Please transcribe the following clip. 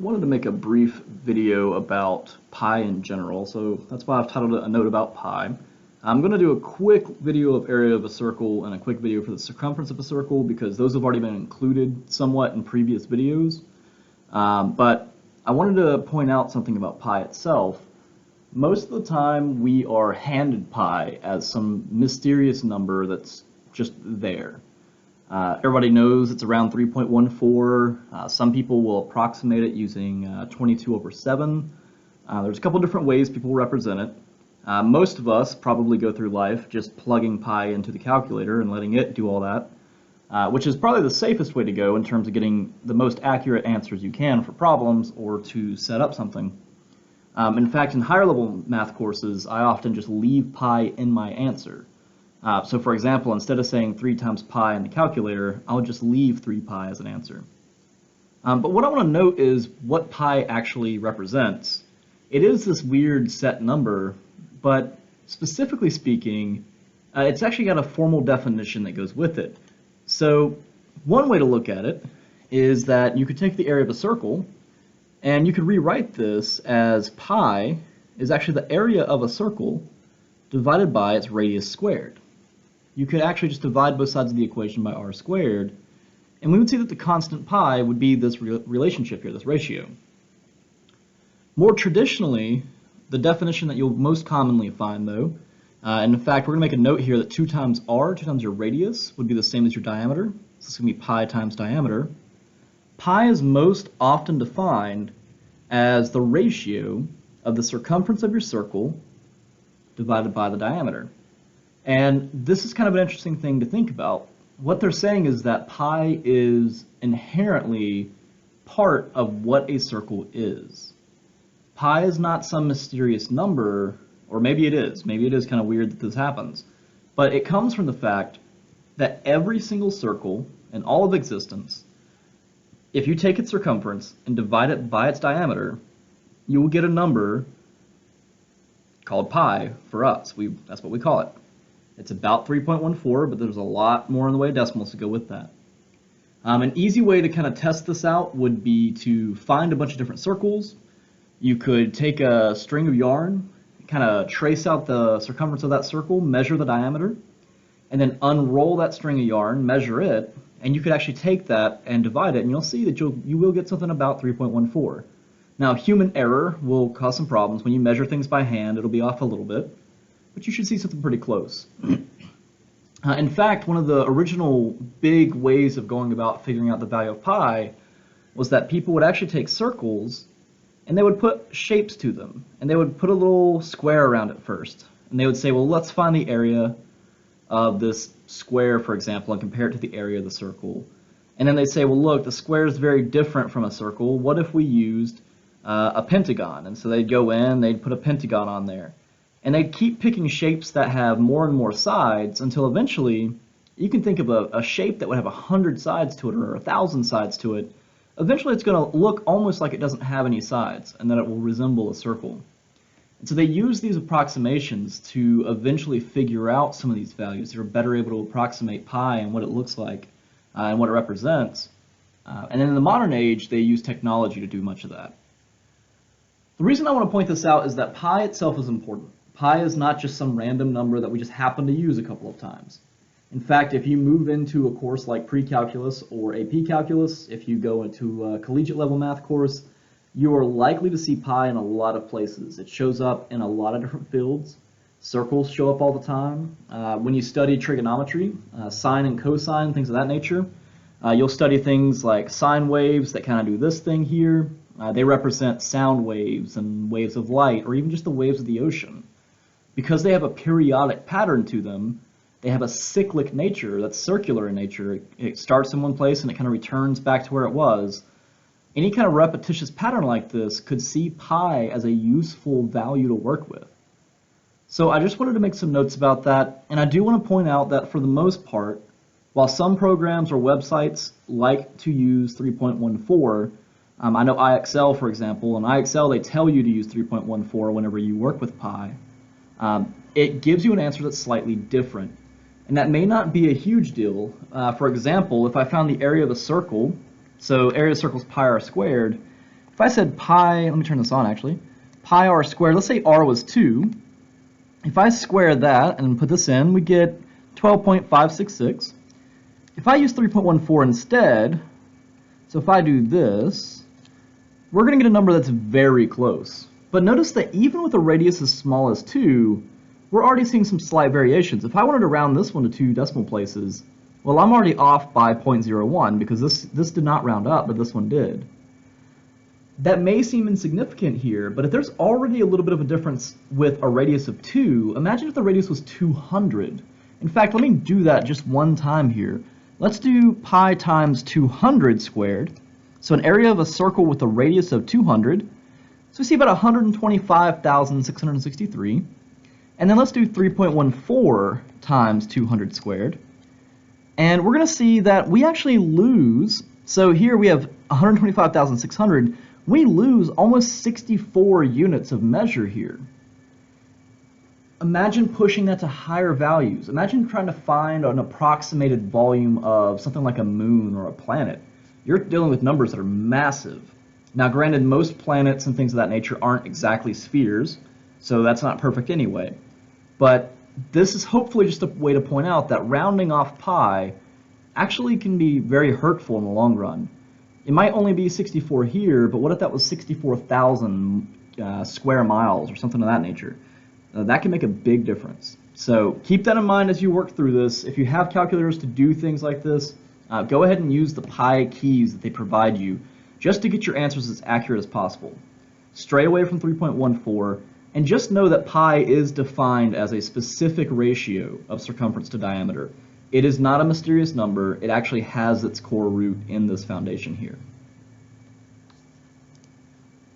Wanted to make a brief video about pi in general, so that's why I've titled it A Note About Pi. I'm going to do a quick video of area of a circle and a quick video for the circumference of a circle because those have already been included somewhat in previous videos. But I wanted to point out something about pi itself. Most of the time we are handed pi as some mysterious number that's just there. Everybody knows it's around 3.14. Some people will approximate it using 22 over 7. There's a couple different ways people represent it. Most of us probably go through life just plugging pi into the calculator and letting it do all that, which is probably the safest way to go in terms of getting the most accurate answers you can for problems or to set up something. In fact, in higher level math courses, I often just leave pi in my answer. So for example, instead of saying 3 times pi in the calculator, I'll just leave 3 pi as an answer. But what I want to note is what pi actually represents. It is this weird set number, but specifically speaking, it's actually got a formal definition that goes with it. So one way to look at it is that you could take the area of a circle, and you could rewrite this as pi is actually the area of a circle divided by its radius squared. You could actually just divide both sides of the equation by r squared, and we would see that the constant pi would be this relationship here, this ratio. More traditionally, the definition that you'll most commonly find though, and in fact we're going to make a note here that 2 times r, 2 times your radius, would be the same as your diameter. So this is going to be pi times diameter. Pi is most often defined as the ratio of the circumference of your circle divided by the diameter. And this is kind of an interesting thing to think about. What they're saying is that pi is inherently part of what a circle is. Pi is not some mysterious number, or maybe it is. Maybe it is kind of weird that this happens. But it comes from the fact that every single circle in all of existence, if you take its circumference and divide it by its diameter, you will get a number called pi for us. That's what we call it. It's about 3.14, but there's a lot more in the way of decimals to go with that. An easy way to kind of test this out would be to find a bunch of different circles. You could take a string of yarn, kind of trace out the circumference of that circle, measure the diameter, and then unroll that string of yarn, measure it, and you could actually take that and divide it, and you'll see that you will get something about 3.14. Now, human error will cause some problems. When you measure things by hand, it'll be off a little bit, but you should see something pretty close. In fact, one of the original big ways of going about figuring out the value of pi was that people would actually take circles and they would put shapes to them, and they would put a little square around it first, and they would say, well, let's find the area of this square, for example, and compare it to the area of the circle. And then they say, well, look, the square is very different from a circle. What if we used a pentagon? And so they'd go in, they'd put a pentagon on there. And they'd keep picking shapes that have more and more sides until eventually you can think of a shape that would have 100 sides to it or 1,000 sides to it. Eventually it's going to look almost like it doesn't have any sides and that it will resemble a circle. And so they use these approximations to eventually figure out some of these values. They're better able to approximate pi and what it looks like and what it represents. And then in the modern age, they use technology to do much of that. The reason I want to point this out is that pi itself is important. Pi is not just some random number that we just happen to use a couple of times. In fact, if you move into a course like pre-calculus or AP calculus, if you go into a collegiate level math course, you are likely to see pi in a lot of places. It shows up in a lot of different fields. Circles show up all the time. When you study trigonometry, sine and cosine, things of that nature, you'll study things like sine waves that kind of do this thing here. They represent sound waves and waves of light, or even just the waves of the ocean. Because they have a periodic pattern to them, they have a cyclic nature that's circular in nature. It starts in one place and it kind of returns back to where it was. Any kind of repetitious pattern like this could see pi as a useful value to work with. So I just wanted to make some notes about that, and I do want to point out that for the most part, while some programs or websites like to use 3.14, I know IXL, for example, in IXL they tell you to use 3.14 whenever you work with pi. It gives you an answer that's slightly different. And that may not be a huge deal. For example, if I found the area of a circle, so area of a circle is pi r squared, if I said pi, let me turn this on actually, pi r squared, let's say r was 2. If I square that and put this in, we get 12.566. If I use 3.14 instead, so if I do this, we're going to get a number that's very close. But notice that even with a radius as small as 2, we're already seeing some slight variations. If I wanted to round this one to 2 decimal places, well, I'm already off by 0.01 because this did not round up, but this one did. That may seem insignificant here, but if there's already a little bit of a difference with a radius of 2, imagine if the radius was 200. In fact, let me do that just one time here. Let's do pi times 200 squared. So an area of a circle with a radius of 200. So we see about 125,663. And then let's do 3.14 times 200 squared. And we're going to see that we actually lose. So here we have 125,600. We lose almost 64 units of measure here. Imagine pushing that to higher values. Imagine trying to find an approximated volume of something like a moon or a planet. You're dealing with numbers that are massive. Now, granted, most planets and things of that nature aren't exactly spheres, so that's not perfect anyway. But this is hopefully just a way to point out that rounding off pi actually can be very hurtful in the long run. It might only be 64 here, but what if that was 64,000 square miles or something of that nature? That can make a big difference. So keep that in mind as you work through this. If you have calculators to do things like this, go ahead and use the pi keys that they provide you just to get your answers as accurate as possible. Stray away from 3.14, and just know that pi is defined as a specific ratio of circumference to diameter. It is not a mysterious number. It actually has its core root in this foundation here.